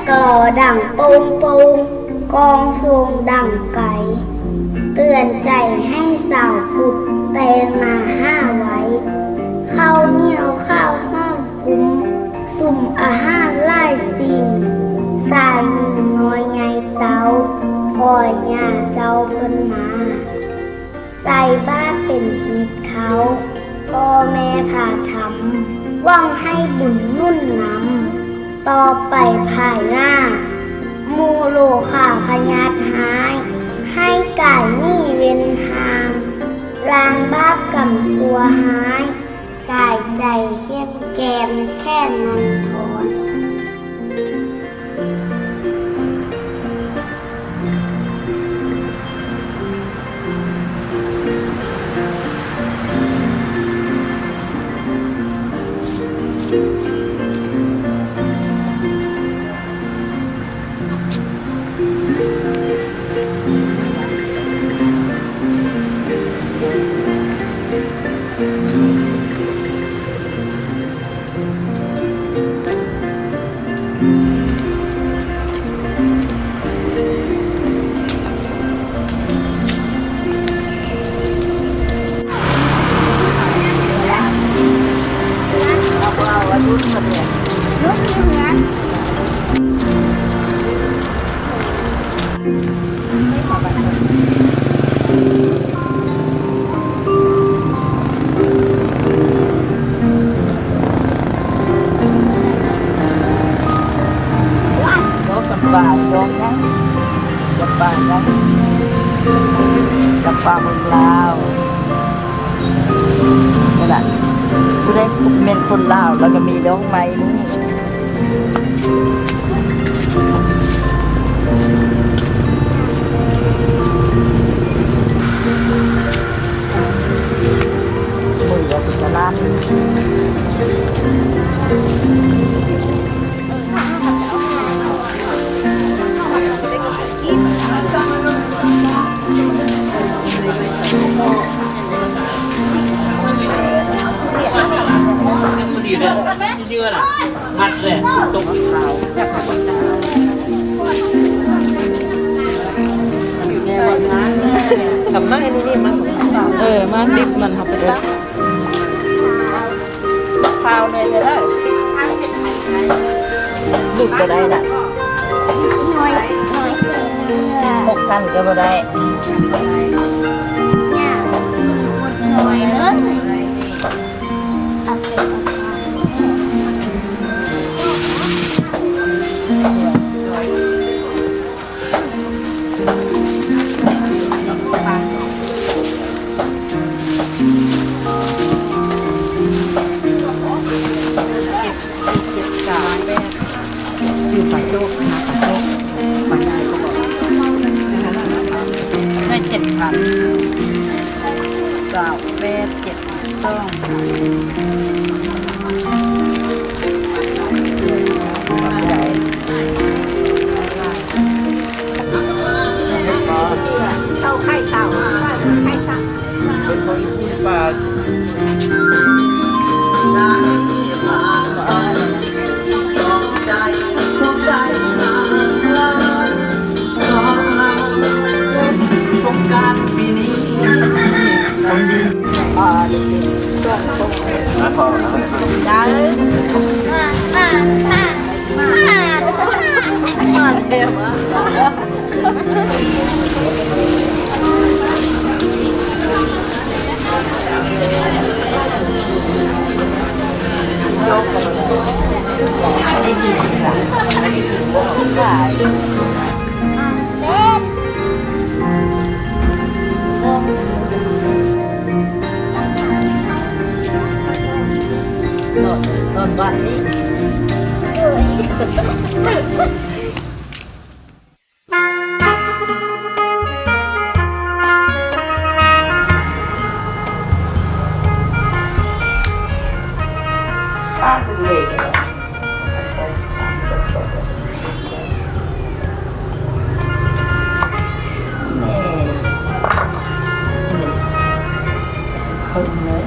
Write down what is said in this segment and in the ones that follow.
กลอดังโป่งโป่งกองสูงดังไก่เตือนใจให้สาวพุดแตงมาห้าไว้ข้าวเหนียวข้าวห้องคุ้มสุ่มอาหารไล่สิ่งสายมีน้อยใหญ่เต้าคอยย่าเจ้าเพิ่นมาใส่บ้านเป็นฮิตเขาพ่อแม่พาทำหวังให้บุญนุ่นนำต่อไปภายหน้ามูโลข่าพญาตหายให้กายนี่เว้นทางล้างบาปกรรมสัวหายกายใจเข้มแกมแค่นันทอนปลาเมืองลาวนี่แหละผู้ได้เป็นคนลาวแล้วก็มีดอกไม้นี่มือเราเป็นกระลานดีเลยเชื่อน่ะมัดเลยตกเท้าทำไมนี่มันมันดิบมันเขาไปตั้งเท้าเลยจะได้ลูกจะได้ละ6,000ก็บ่ได้หน่อยเลยเอาเสร็จอยู่ฝ่ายโจ๊กนะฝ่ายโจ๊กฝ่ายใหญ่ก็บอกได้7,0003 8 7ต้องเข้าไข่เต่าไข่สัตว์เป็นคนพูดปากตอนวันนี้ป้าเป็นเด็กคนเลย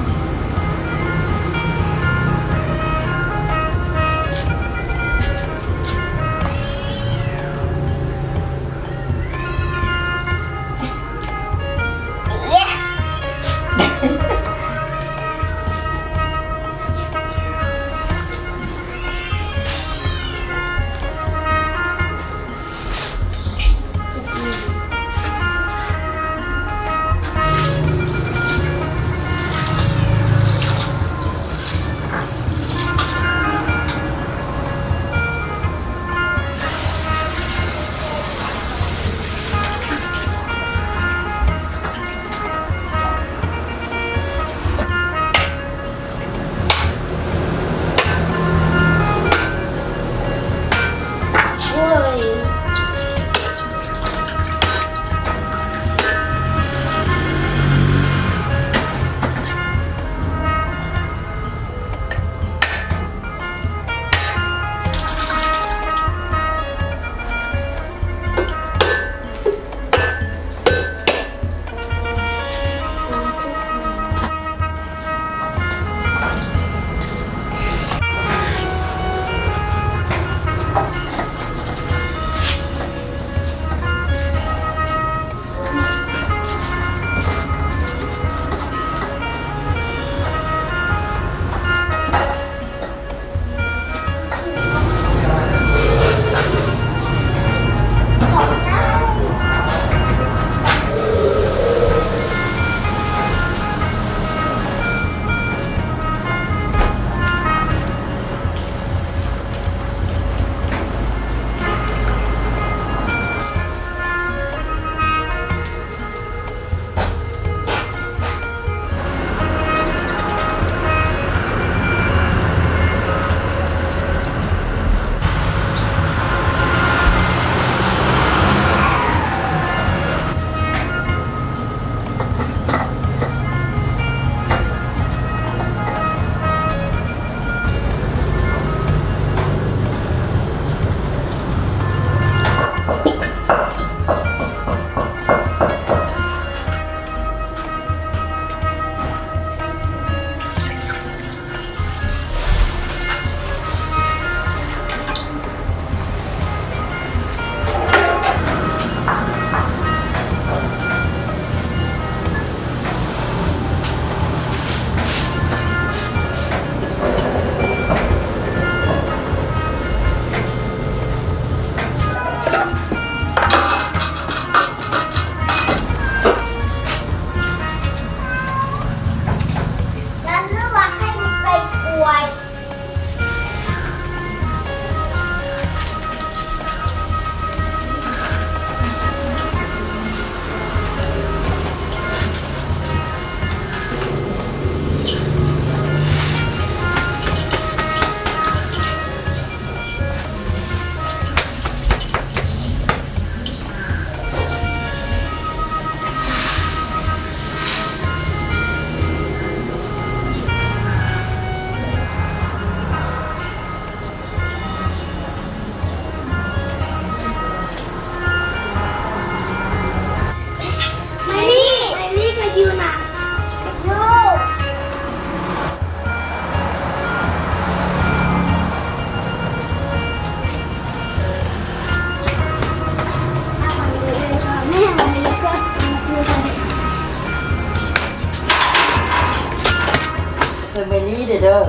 เมลี่เด้อ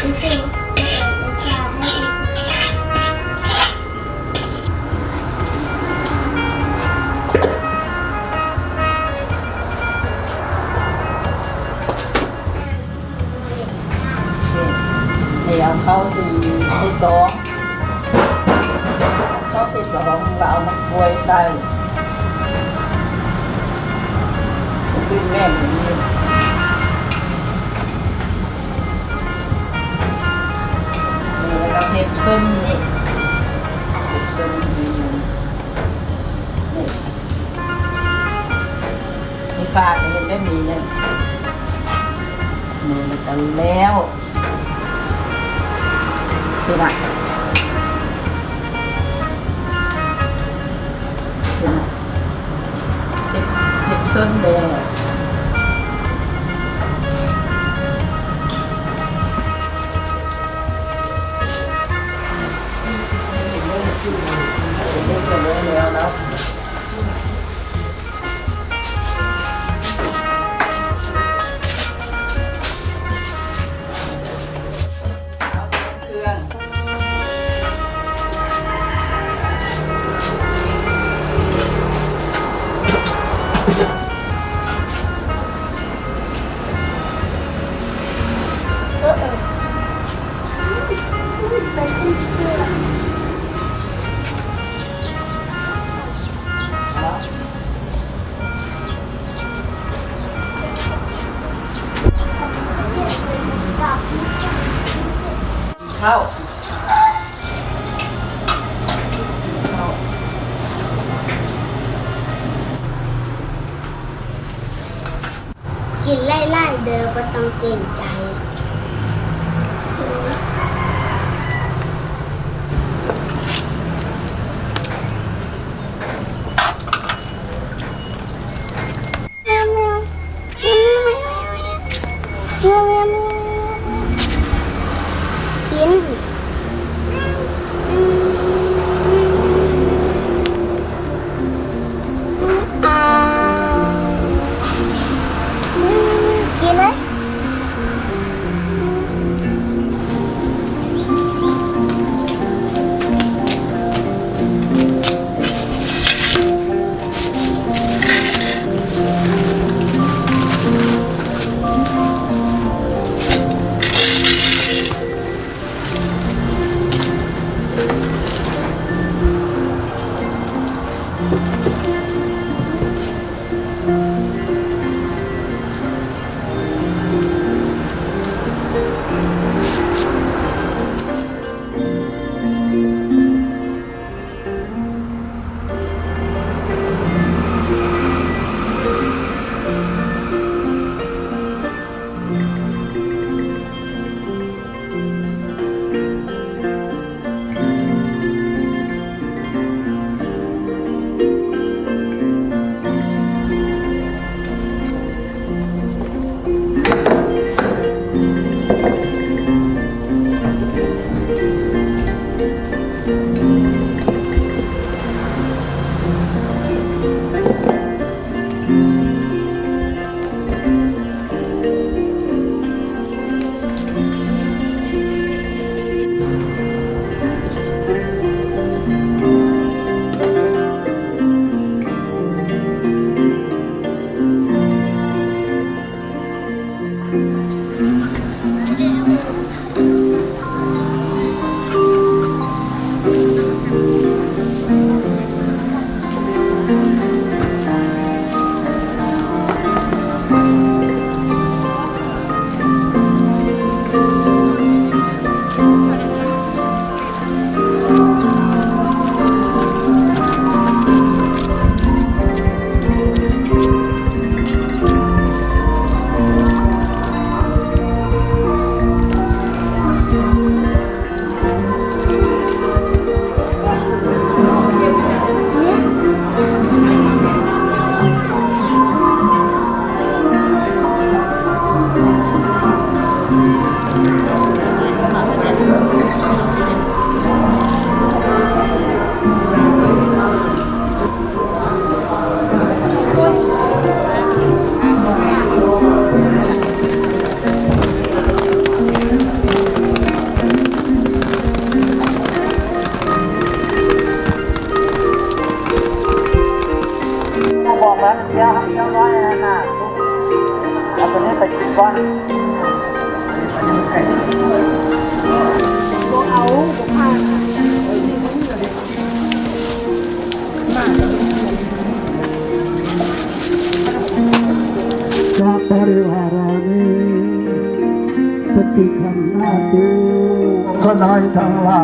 อีสิงให้อีสิ นี่เอาเข้าสีตองเข้าสีตองเราเอามะกรวยใส่ขึ้นแม่แบบนี้แล้วก็เห็ดส้มนี่เห็ดส้มนี่นี่ฝากเห็นได้มีเนี่ยนี่มันจะแล้วคือน่ะคือน่ะเห็ดส้มแดงแล้วเนาะเครื่อง ไปขึ้นเสื้อกับ เข้า กินไล่ๆเดินก็ต้องเก่งใจแมวแมวแมวแมวแมวแมวแมวแมวกินอ่ากินไหม ตัวนี้ไปกินว่า บ่เอาบ่ผ่าน สัพพะริวารานิปฏิคันนาตุก็นายทั้งหลา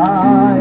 ย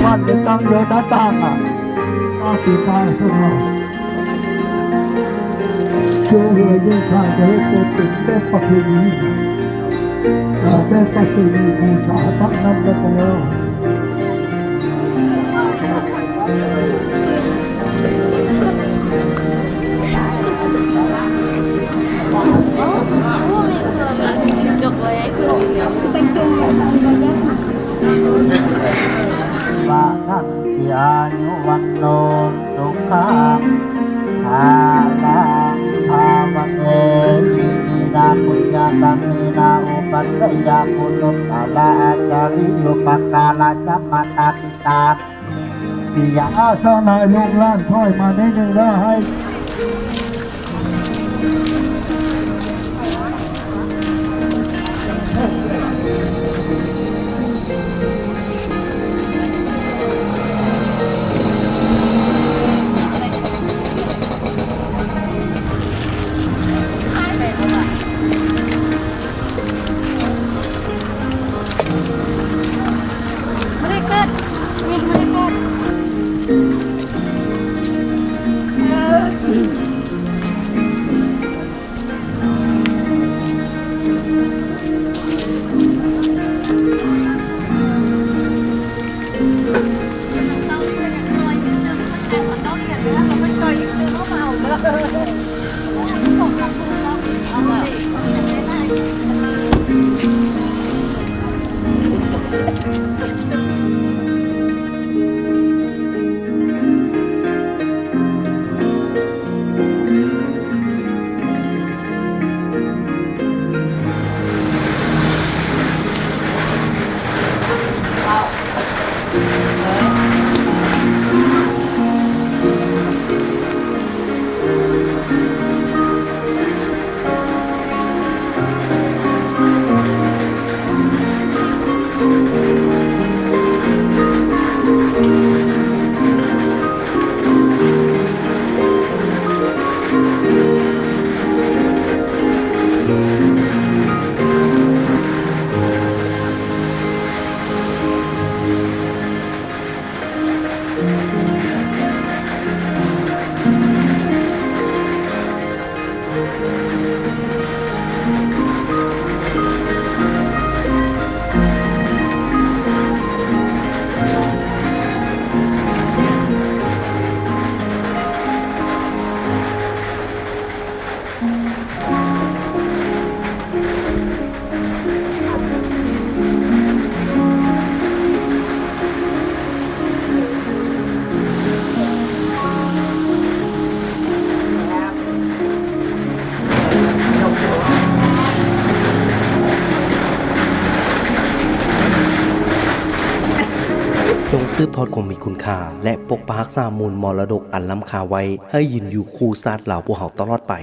มันจะตั้งโยนต่างอ่ะอาติกายขึ้นมาช่วยเหลือยิ่งข้าจะให้ตัวติดเป็นประเพณีเป็นประเพณีบูชาตั้งนั้นแล้วก็แล้ว ว่าท่านที่อายุวันโนสุขังภาลังภาวะเตมีนาปุญญากรรมีนาอุปัชฌยาปุตุตาลาจาริยุปกาลาจัมมาตาปิตาปิยา อาสานายลูกหล้านค่อยมาได้หนึ่งได้ให้ จงสืบทอดความมีคุณค่าและปกปักรักษามูลมรดกอันล้ำค่าไว้ให้ยืนอยู่คู่ชาติเหล่าพวกเขาตลอดไป